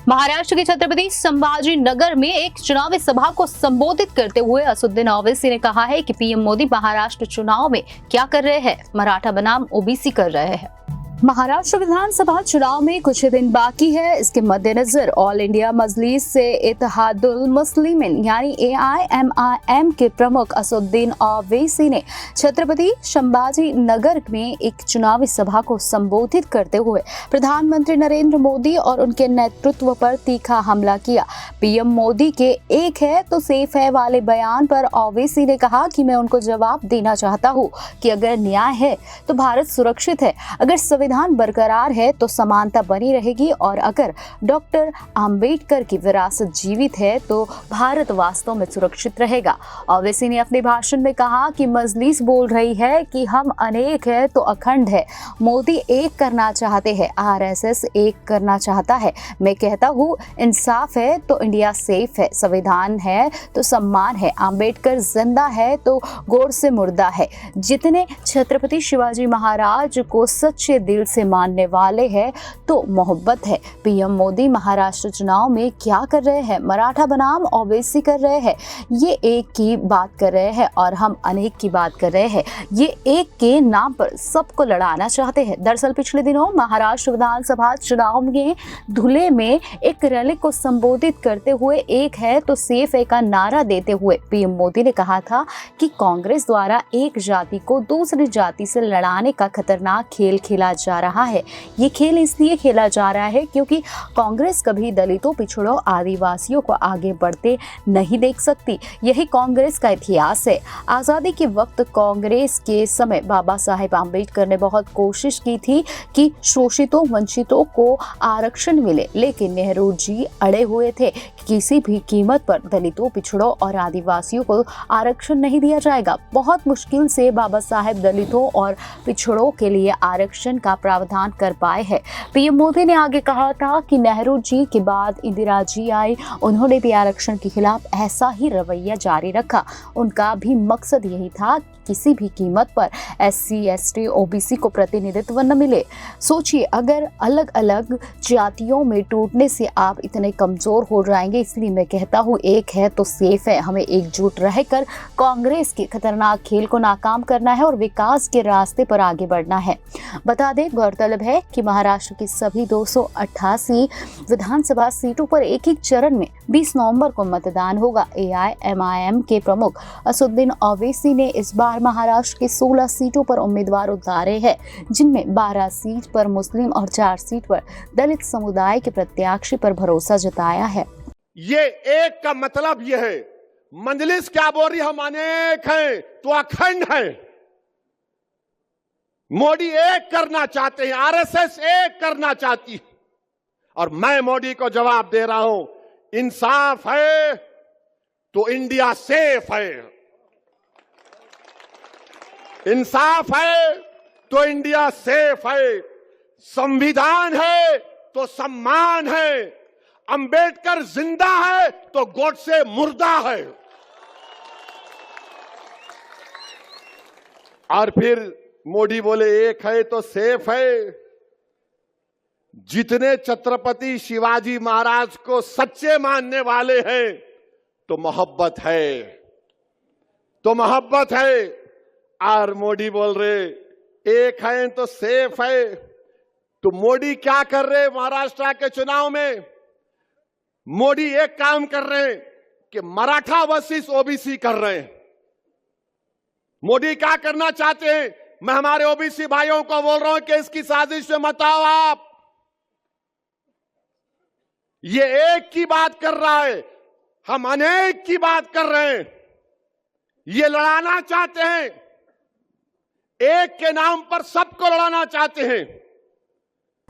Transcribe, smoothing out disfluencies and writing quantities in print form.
महाराष्ट्र के छत्रपति संभाजी नगर में एक चुनावी सभा को संबोधित करते हुए असदुद्दीन ओवैसी ने कहा है कि पीएम मोदी महाराष्ट्र चुनाव में क्या कर रहे हैं, मराठा बनाम ओबीसी कर रहे हैं। महाराष्ट्र विधानसभा चुनाव में कुछ दिन बाकी है। इसके मद्देनजर ऑल इंडिया मजलिस से इत्तेहादुल मुस्लिमीन यानी AIMIM के प्रमुख असदुद्दीन ओवैसी ने छत्रपति संभाजी नगर में एक चुनावी सभा को संबोधित करते हुए प्रधानमंत्री नरेंद्र मोदी और उनके नेतृत्व पर तीखा हमला किया। पीएम मोदी के एक है तो सेफ है वाले बयान पर ओवैसी ने कहा कि मैं उनको जवाब देना चाहता हूँ कि अगर न्याय है तो भारत सुरक्षित है, अगर संविधान बरकरार है तो समानता बनी रहेगी और अगर डॉक्टर अंबेडकर की विरासत जीवित है तो भारत वास्तव में सुरक्षित रहेगा। ओवैसी ने अपने भाषण में कहा कि मजलिस बोल रही है कि हम अनेक है तो अखंड है, मोदी एक करना चाहते हैं, RSS एक करना चाहता है। मैं कहता हूँ इंसाफ है तो इंडिया सेफ है, संविधान है तो सम्मान है, अंबेडकर जिंदा है तो गोड़ से मुर्दा है। जितने छत्रपति शिवाजी महाराज को सच्चे दिल से मानने वाले हैं तो मोहब्बत है। पीएम मोदी महाराष्ट्र चुनाव में क्या कर रहे हैं, मराठा बनाम ओबीसी कर रहे हैं, ये एक की बात कर रहे हैं और हम अनेक की बात कर रहे हैं। ये एक के नाम पर सबको लड़ाना चाहते हैं। दरअसल पिछले दिनों महाराष्ट्र विधानसभा चुनाव में धुले में एक रैली को संबोधित करते हुए एक है तो सेफ है का नारा देते हुए पीएम मोदी ने कहा था कि कांग्रेस द्वारा एक जाति को दूसरी जाति से लड़ाने का खतरनाक खेल खेला जा रहा है। ये खेल इसलिए खेला जा रहा है क्योंकि कांग्रेस कभी दलितों, पिछड़ों, आदिवासियों को आगे बढ़ते नहीं देख सकती। यही कांग्रेस का इतिहास है। आज़ादी के वक्त कांग्रेस के समय बाबा साहेब आम्बेडकर ने बहुत कोशिश की थी कि शोषितों, वंचितों को आरक्षण मिले, लेकिन नेहरू जी अड़े हुए थे कि किसी भी कीमत पर दलितों, पिछड़ों और आदिवासियों को आरक्षण नहीं दिया जाएगा। बहुत मुश्किल से बाबा साहेब दलितों और पिछड़ों के लिए आरक्षण का प्रावधान कर पाए हैं। पीएम मोदी ने आगे कहा था कि नेहरू जी के बाद इंदिरा जी आई, उन्होंने भी आरक्षण के खिलाफ ऐसा ही रवैया जारी रखा। उनका भी मकसद यही था किसी भी कीमत पर SC, ST, OBC को प्रतिनिधित्व न मिले। सोचिए अगर अलग अलग जातियों में टूटने से आप इतने कमजोर हो जाएंगे। इसलिए मैं कहता हूँ एक है तो सेफ है, हमें एकजुट रहकर कांग्रेस के खतरनाक खेल को नाकाम करना है और विकास के रास्ते पर आगे बढ़ना है। बता दें, गौरतलब है कि महाराष्ट्र की सभी 288 विधानसभा सीटों पर एक एक चरण में 20 नवंबर को मतदान होगा। AIMIM के प्रमुख असदुद्दीन ओवैसी ने इस बार महाराष्ट्र के 16 सीटों पर उम्मीदवार उतारे हैं, जिनमें 12 सीट पर मुस्लिम और 4 सीट पर दलित समुदाय के प्रत्याशी पर भरोसा जताया है। ये एक का मतलब यह है, मजलिस क्या बोल रही, हम अनेक हैं तो अखंड हैं। मोदी एक करना चाहते हैं, RSS एक करना चाहती है और मैं मोदी को जवाब दे रहा हूं, इंसाफ है तो इंडिया सेफ है, इंसाफ है तो इंडिया सेफ है, संविधान है तो सम्मान है, अंबेडकर जिंदा है तो गोडसे मुर्दा है। और फिर मोदी बोले एक है तो सेफ है। जितने छत्रपति शिवाजी महाराज को सच्चे मानने वाले हैं तो मोहब्बत है, तो मोहब्बत है। और मोदी बोल रहे एक है तो सेफ है। तो मोदी क्या कर रहे महाराष्ट्र के चुनाव में? मोदी एक काम कर रहे हैं कि मराठा वर्सेस ओबीसी कर रहे हैं। मोदी क्या करना चाहते हैं? मैं हमारे ओबीसी भाइयों को बोल रहा हूं कि इसकी साजिश में मत आओ आप। ये एक की बात कर रहा है, हम अनेक की बात कर रहे हैं। ये लड़ाना चाहते हैं, एक के नाम पर सबको लड़ाना चाहते हैं।